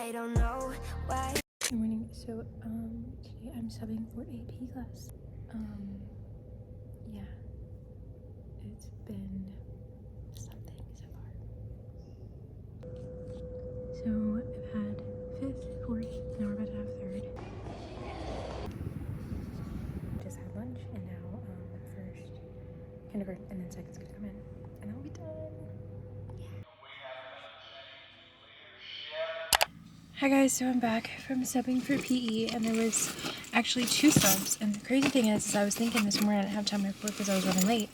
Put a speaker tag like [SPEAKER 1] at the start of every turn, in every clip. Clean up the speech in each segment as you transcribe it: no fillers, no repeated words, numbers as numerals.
[SPEAKER 1] I don't know why.
[SPEAKER 2] Good morning. So today I'm subbing for AP class. Yeah, it's been something so far. So I've had fifth, fourth, now we're about to have third. Just had lunch and now first kindergarten and then second's gonna come in and then we'll be done. Hi guys, so I'm back from subbing for PE and there was actually 2 subs, and the crazy thing is I was thinking this morning I didn't have time to record because I was running late.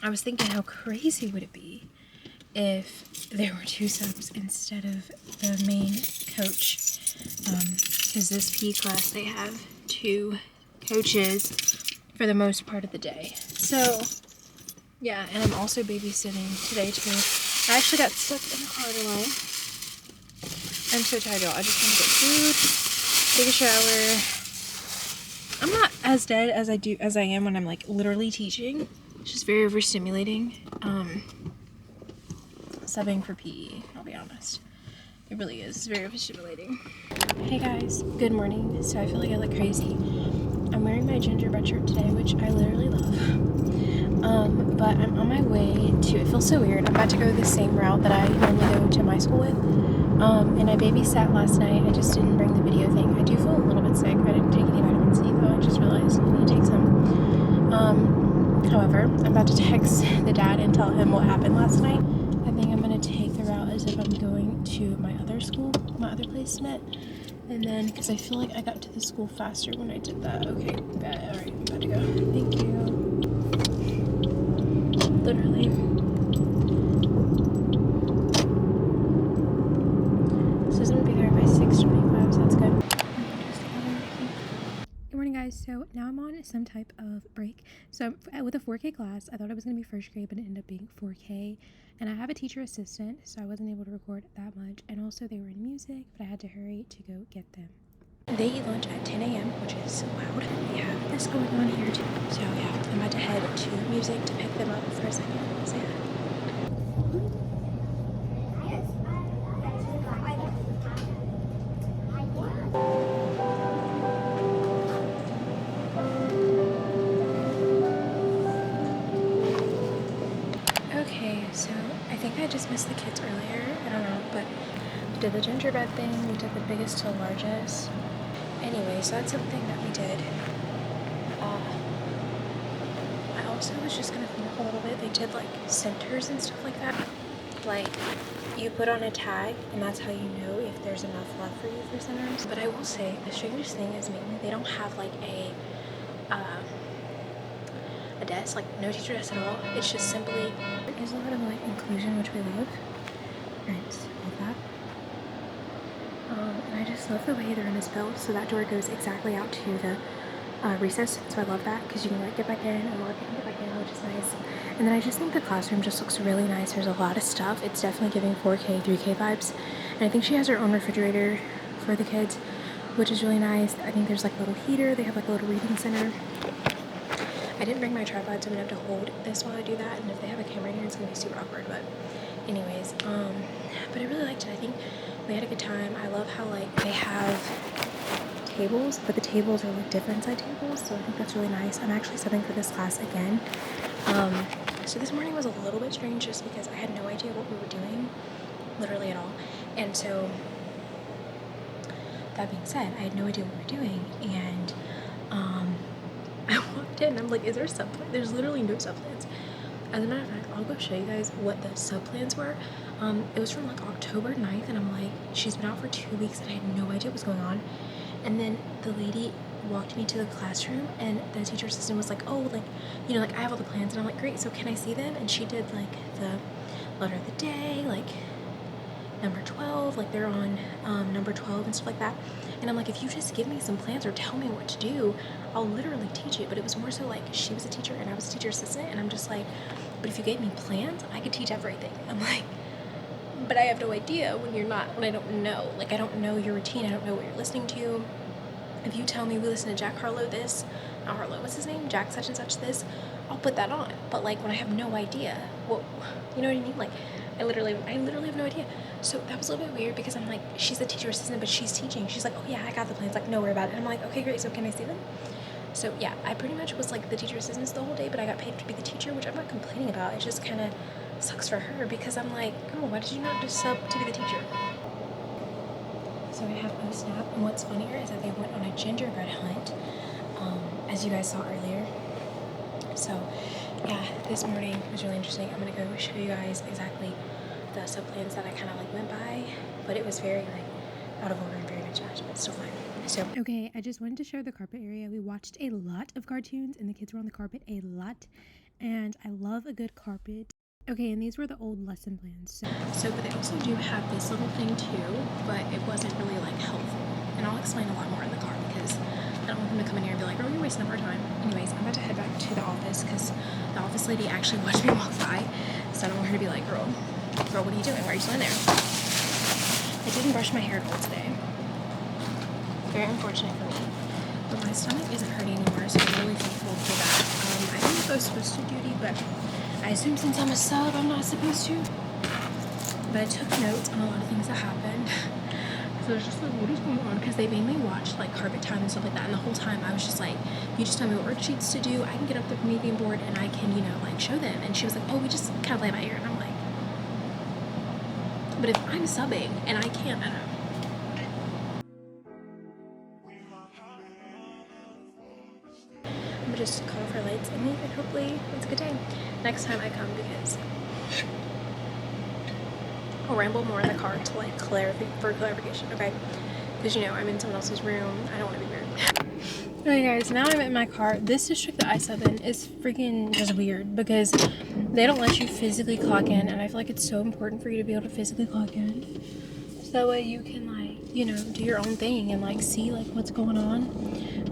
[SPEAKER 2] I was thinking how crazy would it be if there were 2 subs instead of the main coach, because this PE class they have 2 coaches for the most part of the day. So yeah, and I'm also babysitting today too. I actually got stuck in the car today. I'm so tired, y'all. I just want to get food, take a shower. I'm not as dead as I am when I'm like literally teaching. It's just very overstimulating. Subbing for PE, I'll be honest. It really is. It's very overstimulating. Hey guys, good morning. So I feel like I look crazy. I'm wearing my gingerbread shirt today, which I literally love. But I'm on my way to, it feels so weird. I'm about to go the same route that I normally go to my school with. And I babysat last night. I just didn't bring the video thing. I do feel a little bit sick. I didn't take any vitamin C though. I just realized I need to take some. However, I'm about to text the dad and tell him what happened last night. I think I'm going to take the route as if I'm going to my other school, my other placement. And then, because I feel like I got to the school faster when I did that. Okay, bet. Alright, I'm about to go. Thank you. Literally. This is going to be there by 6:25, so that's good. Good morning, guys. So now I'm on some type of break. So with a 4K class, I thought it was going to be first grade, but it ended up being 4K. And I have a teacher assistant, so I wasn't able to record that much. And also they were in music, but I had to hurry to go get them. They eat lunch at 10 a.m., which is loud. We have this going on here too. So yeah, I'm about to head to music to pick them up for a second. So yeah. Okay, so I think I just missed the kids earlier. I don't know, but we did the gingerbread thing. We did the biggest to the largest. Anyway, so that's something that we did. I also was just gonna clean up a little bit. They did like centers and stuff like that. Like you put on a tag, and that's how you know if there's enough left for you for centers. But I will say the strangest thing is maybe they don't have like a desk, like no teacher desk at all. It's just simply there's a lot of like inclusion, which we love. Right, love that. And I just love the way the room is built. So that door goes exactly out to the recess. So I love that because you can like get back in and work and get back in, which is nice. And then I just think the classroom just looks really nice. There's a lot of stuff. It's definitely giving 4K, 3K vibes. And I think she has her own refrigerator for the kids, which is really nice. I think there's like a little heater. They have like a little reading center. I didn't bring my tripod, so I'm gonna have to hold this while I do that. And if they have a camera in here, it's gonna be super awkward. But anyways, but I really liked it. I think we had a good time. I love how like they have tables, but the tables are like different side tables, so I think that's really nice. I'm actually subbing for this class again. So this morning was a little bit strange just because I had no idea what we were doing, literally at all. And so that being said, I had no idea what we were doing, and I walked in and I'm like, is there subplans? There's literally no subplans. As a matter of fact, I'll go show you guys what the subplans were. It was from like October 9th, and I'm like, she's been out for 2 weeks and I had no idea what was going on. And then the lady walked me to the classroom, and the teacher assistant was like, oh, like, you know, like I have all the plans. And I'm like, great, so can I see them? And she did like the letter of the day, like number 12, like they're on number 12 and stuff like that. And I'm like, if you just give me some plans or tell me what to do, I'll literally teach it. But it was more so like she was a teacher and I was a teacher assistant, and I'm just like, but if you gave me plans, I could teach everything. I'm like, but I have no idea when you're not, when I don't know. Like, I don't know your routine. I don't know what you're listening to. If you tell me we listen to Jack Harlow this, not Harlow, what's his name? Jack such and such this, I'll put that on. But like when I have no idea, well, you know what I mean? Like, I literally have no idea. So that was a little bit weird because I'm like, she's a teacher assistant, but she's teaching. She's like, oh yeah, I got the plans. Like, no worry about it. And I'm like, okay, great. So can I see them? So yeah, I pretty much was like the teacher assistant the whole day, but I got paid to be the teacher, which I'm not complaining about. It just kind of sucks for her because I'm like, girl, why did you not just sub to be the teacher? So I have OSNAP, and what's funnier is that they went on a gingerbread hunt, as you guys saw earlier. So yeah, this morning was really interesting. I'm gonna go show you guys exactly the sub plans that I kind of like went by, but it was very like out of order and very mismatched, but still fine. So okay, I just wanted to show the carpet area. We watched a lot of cartoons and the kids were on the carpet a lot, and I love a good carpet. Okay, and these were the old lesson plans. So but they also do have this little thing too, but it wasn't really like helpful, and I'll explain a lot more in the car because I don't want them to come in here and be like, oh, you're wasting up our time. Anyways, I'm about to head back to the office because the office lady actually watched me walk by, so I don't want her to be like, girl, what are you doing? Why are you still in there? I didn't brush my hair at all today. Very unfortunate for me. But my stomach isn't hurting anymore, so I'm really thankful for that. I didn't know if I was supposed to duty, but I assume since I'm a sub, I'm not supposed to. But I took notes on a lot of things that happened. So it's just like, what is going on? Because they made me watch like carpet time and stuff like that. And the whole time I was just like, you just tell me what worksheets to do. I can get up the comedian board and I can, you know, like show them. And she was like, oh, we just kind of play by ear. And I'm like, but if I'm subbing and I can't, I don't know. I'm gonna just call for lights and leave, and hopefully it's a good day next time I come, because I'll ramble more in the car to like clarification, okay? Because you know I'm in someone else's room. I don't want to be weird. Okay guys, now I'm in my car. This district that I sub in is freaking just weird because they don't let you physically clock in, and I feel like it's so important for you to be able to physically clock in, so that way you can like, you know, do your own thing and like see like what's going on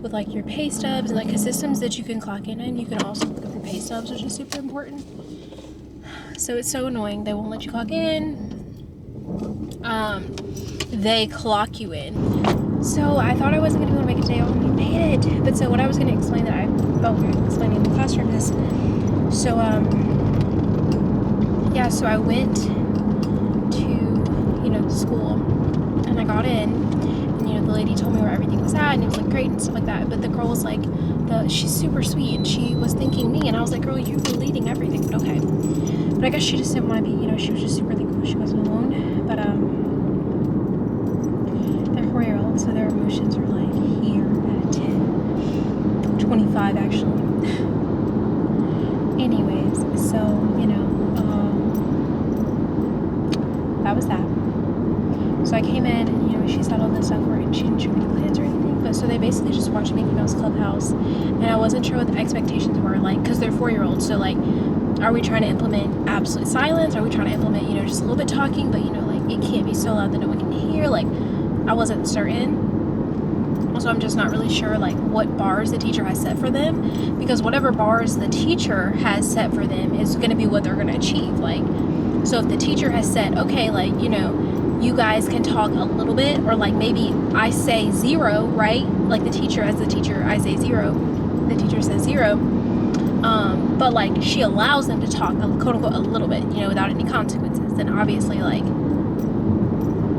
[SPEAKER 2] with like your pay stubs and like systems that you can clock in, and you can also look up your pay stubs, which is super important. So it's so annoying. They won't let you clock in. They clock you in. So I thought I wasn't gonna be able to make it today. Oh, we made it. But so what I was gonna explain that I felt weird explaining in the classroom is, so yeah, so I went to, you know, the school, and I got in, and you know, the lady told me where everything was at, and it was like great and stuff like that. But the girl was like, she's super sweet, and she was thanking me, and I was like, girl, you were leading everything, but okay. But I guess she just didn't want to be, you know, she was just super thankful she wasn't alone. But they're 4-year-olds, so their emotions are like here at 10, 25 actually. Anyways, so you know, that was that. So I came in, and you know, she said all this stuff, and she didn't show me the plans or anything. But so they basically just watched Mickey Mouse Clubhouse, and I wasn't sure what the expectations were, like, because they're 4-year-olds. So like, are we trying to implement absolute silence? Are we trying to implement, you know, just a little bit talking, but you know, like it can't be so loud that no one can hear? Like, I wasn't certain. So I'm just not really sure like what bars the teacher has set for them, because whatever bars the teacher has set for them is going to be what they're going to achieve. Like, so if the teacher has said, okay, like, you know, you guys can talk a little bit, or like maybe I say 0, right? Like the teacher, as the teacher, I say 0, the teacher says 0. But like she allows them to talk, quote unquote, a little bit, you know, without any consequences, then obviously like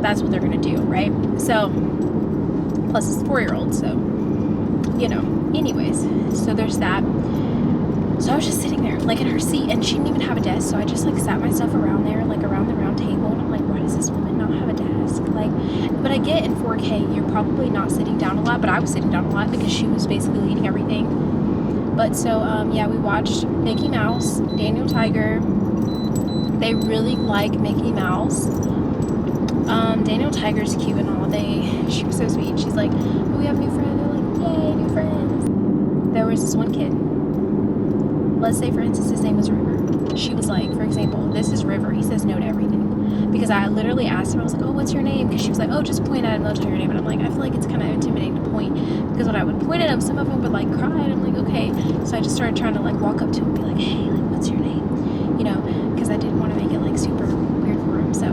[SPEAKER 2] that's what they're gonna do, right? So plus it's 4-year-old, so you know. Anyways, so there's that. So I was just sitting there like in her seat, and she didn't even have a desk, so I just like sat myself around there, like around the round table, and I'm like, why does this woman not have a desk? Like, but I get in 4K you're probably not sitting down a lot, but I was sitting down a lot because she was basically leading everything. But so yeah, we watched Mickey Mouse, Daniel Tiger. They really like Mickey Mouse. Daniel Tiger's cute and all. She was so sweet. She's like, oh, we have a new friend. They're like, yay, new friends. There was this one kid. Let's say, for instance, his name was River. She was like, for example, this is River. He says no to everything. Because I literally asked her, I was like, oh, what's your name? Because she was like, oh, just point at him, they'll tell your name. And I'm like, I feel like it's kind of intimidating to point. Because when I would point at him, some of them would like cry. And I'm like, okay. So I just started trying to like walk up to him and be like, hey, like, what's your name? You know, because I didn't want to make it like super weird for him. So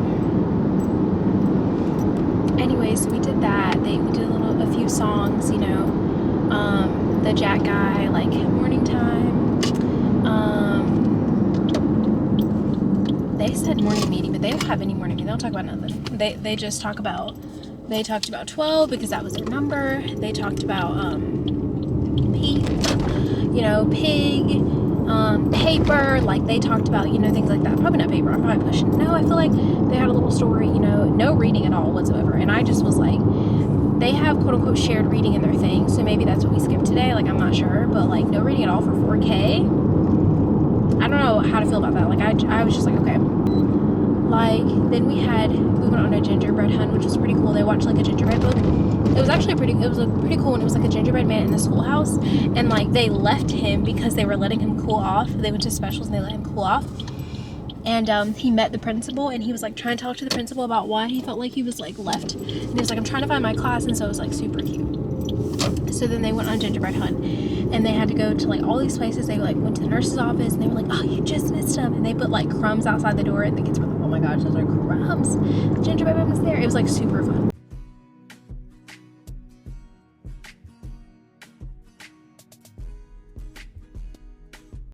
[SPEAKER 2] anyways, so we did that. We did a few songs, you know, the Jack guy, like Morning Time. They they said morning meeting, but they don't have any morning meeting. They don't talk about nothing. They just talk about, they talked about 12 because that was their number. They talked about pig, paper, like they talked about, things like that. Probably not paper, I'm probably pushing. No, I feel like they had a little story, no reading at all whatsoever. And I just was like, they have quote unquote shared reading in their thing, so maybe that's what we skipped today, like I'm not sure, but like no reading at all for 4K. I don't know how to feel about that. Like I was just like, okay. Like then we went on a gingerbread hunt, which was pretty cool. They watched like a gingerbread book. It was actually pretty cool, and it was like a gingerbread man in the schoolhouse, and like they left him because they were letting him cool off. They went to specials and they let him cool off. And he met the principal, and he was like trying to talk to the principal about why he felt like he was like left. And he was like, I'm trying to find my class, and so it was like super cute. So then they went on a gingerbread hunt, and they had to go to like all these places. They like went to the nurse's office, and they were like, oh, you just missed him. And they put like crumbs outside the door, and the kids were like, oh my gosh, those are crumbs. The gingerbread man was there. It was like super fun.